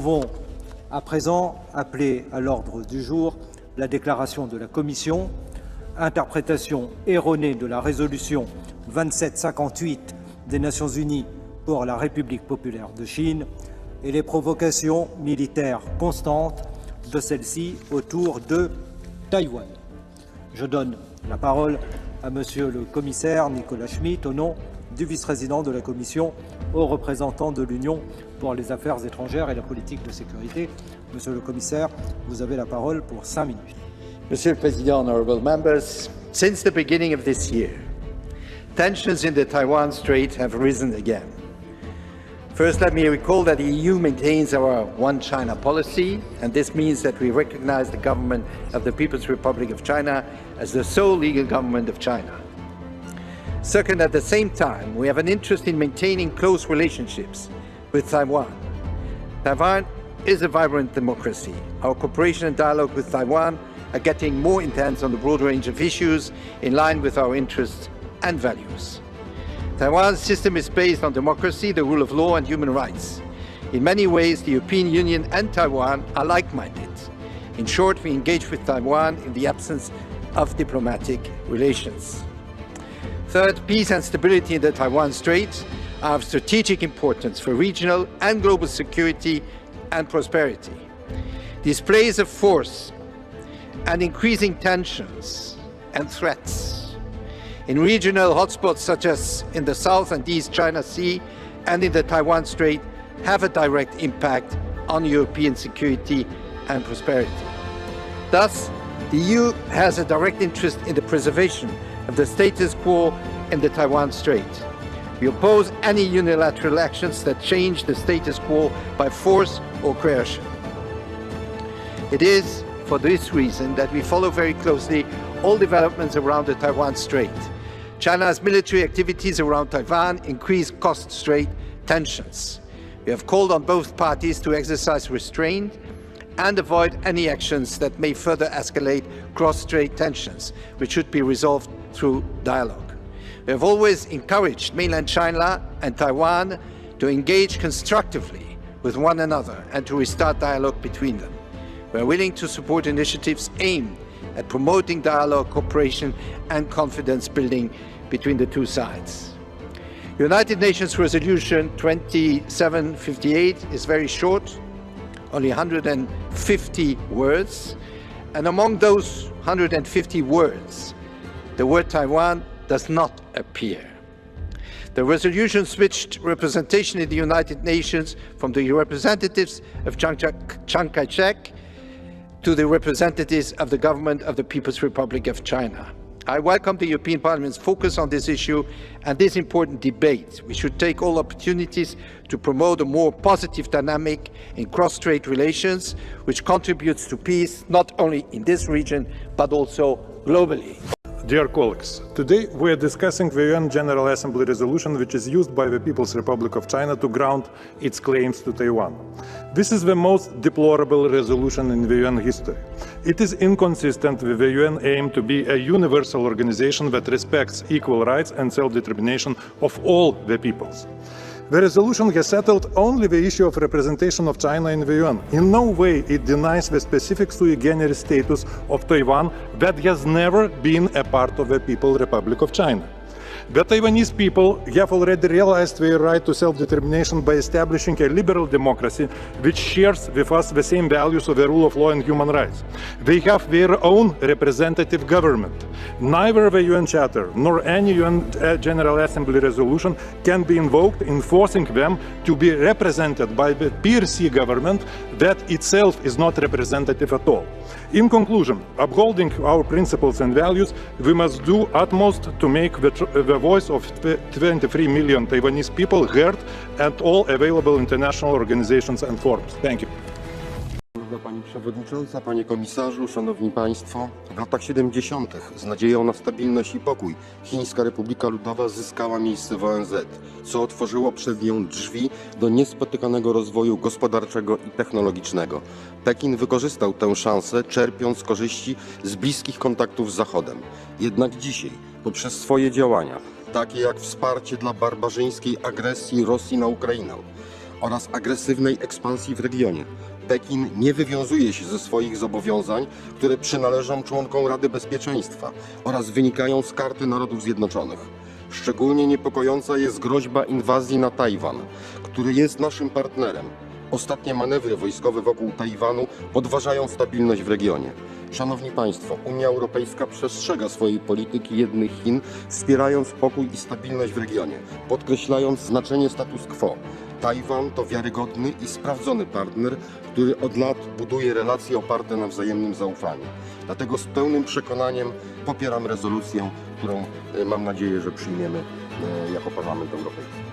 pouvons à présent appeler à l'ordre du jour la déclaration de la Commission, interprétation erronée de la résolution 2758 des Nations Unies pour la République populaire de Chine et les provocations militaires constantes de celle-ci autour de Taïwan. Je donne la parole à Monsieur le commissaire Nicolas Schmit au nom du vice-président de la Commission, au représentant de l'Union pour les affaires étrangères et la politique de sécurité. Monsieur le commissaire, vous avez la parole pour 5 minutes. Monsieur le Président, honorable members, since the beginning of this year, tensions in the Taiwan Strait have risen again. First, let me recall that the EU maintains our One China policy, and this means that we recognize the government of the People's Republic of China as the sole legal government of China. Second, at the same time, we have an interest in maintaining close relationships with Taiwan. Taiwan is a vibrant democracy. Our cooperation and dialogue with Taiwan are getting more intense on the broad range of issues in line with our interests and values. Taiwan's system is based on democracy, the rule of law, and human rights. In many ways, the European Union and Taiwan are like-minded. In short, we engage with Taiwan in the absence of diplomatic relations. Third, peace and stability in the Taiwan Strait are of strategic importance for regional and global security and prosperity. Displays of force and increasing tensions and threats in regional hotspots such as in the South and East China Sea and in the Taiwan Strait have a direct impact on European security and prosperity. Thus, the EU has a direct interest in the preservation of the status quo in the Taiwan Strait. We oppose any unilateral actions that change the status quo by force or coercion. It is for this reason that we follow very closely all developments around the Taiwan Strait. China's military activities around Taiwan increase cross-strait tensions. We have called on both parties to exercise restraint and avoid any actions that may further escalate cross-strait tensions, which should be resolved through dialogue. We have always encouraged mainland China and Taiwan to engage constructively with one another and to restart dialogue between them. We are willing to support initiatives aimed at promoting dialogue, cooperation, and confidence building between the two sides. United Nations Resolution 2758 is very short, only 150 words, and among those 150 words, the word Taiwan does not appear. The resolution switched representation in the United Nations from the representatives of Chiang Kai-shek to the representatives of the government of the People's Republic of China. I welcome the European Parliament's focus on this issue and this important debate. We should take all opportunities to promote a more positive dynamic in cross-strait relations, which contributes to peace not only in this region, but also globally. Dear colleagues, today we are discussing the UN General Assembly resolution which is used by the People's Republic of China to ground its claims to Taiwan. This is the most deplorable resolution in the UN history. It is inconsistent with the UN aim to be a universal organization that respects equal rights and self-determination of all the peoples. The resolution has settled only the issue of representation of China in the UN. In no way it denies the specific sui generis status of Taiwan that has never been a part of the People's Republic of China. The Taiwanese people have already realized their right to self-determination by establishing a liberal democracy which shares with us the same values of the rule of law and human rights. They have their own representative government. Neither the UN Charter nor any UN General Assembly resolution can be invoked in forcing them to be represented by the PRC government that itself is not representative at all. In conclusion, upholding our principles and values, we must do utmost to make the voice of 23 million Taiwanese people heard at all available international organizations and forums. Thank you. Pani Przewodnicząca, Panie Komisarzu, Szanowni Państwo, w latach 70. z nadzieją na stabilność i pokój Chińska Republika Ludowa zyskała miejsce w ONZ, co otworzyło przed nią drzwi do niespotykanego rozwoju gospodarczego i technologicznego. Pekin wykorzystał tę szansę, czerpiąc korzyści z bliskich kontaktów z Zachodem. Jednak dzisiaj, poprzez swoje działania, takie jak wsparcie dla barbarzyńskiej agresji Rosji na Ukrainę, oraz agresywnej ekspansji w regionie. Pekin nie wywiązuje się ze swoich zobowiązań, które przynależą członkom Rady Bezpieczeństwa oraz wynikają z Karty Narodów Zjednoczonych. Szczególnie niepokojąca jest groźba inwazji na Tajwan, który jest naszym partnerem. Ostatnie manewry wojskowe wokół Tajwanu podważają stabilność w regionie. Szanowni Państwo, Unia Europejska przestrzega swojej polityki jednych Chin, wspierając pokój i stabilność w regionie, podkreślając znaczenie status quo. Tajwan to wiarygodny i sprawdzony partner, który od lat buduje relacje oparte na wzajemnym zaufaniu. Dlatego z pełnym przekonaniem popieram rezolucję, którą mam nadzieję, że przyjmiemy jako Parlament Europejski.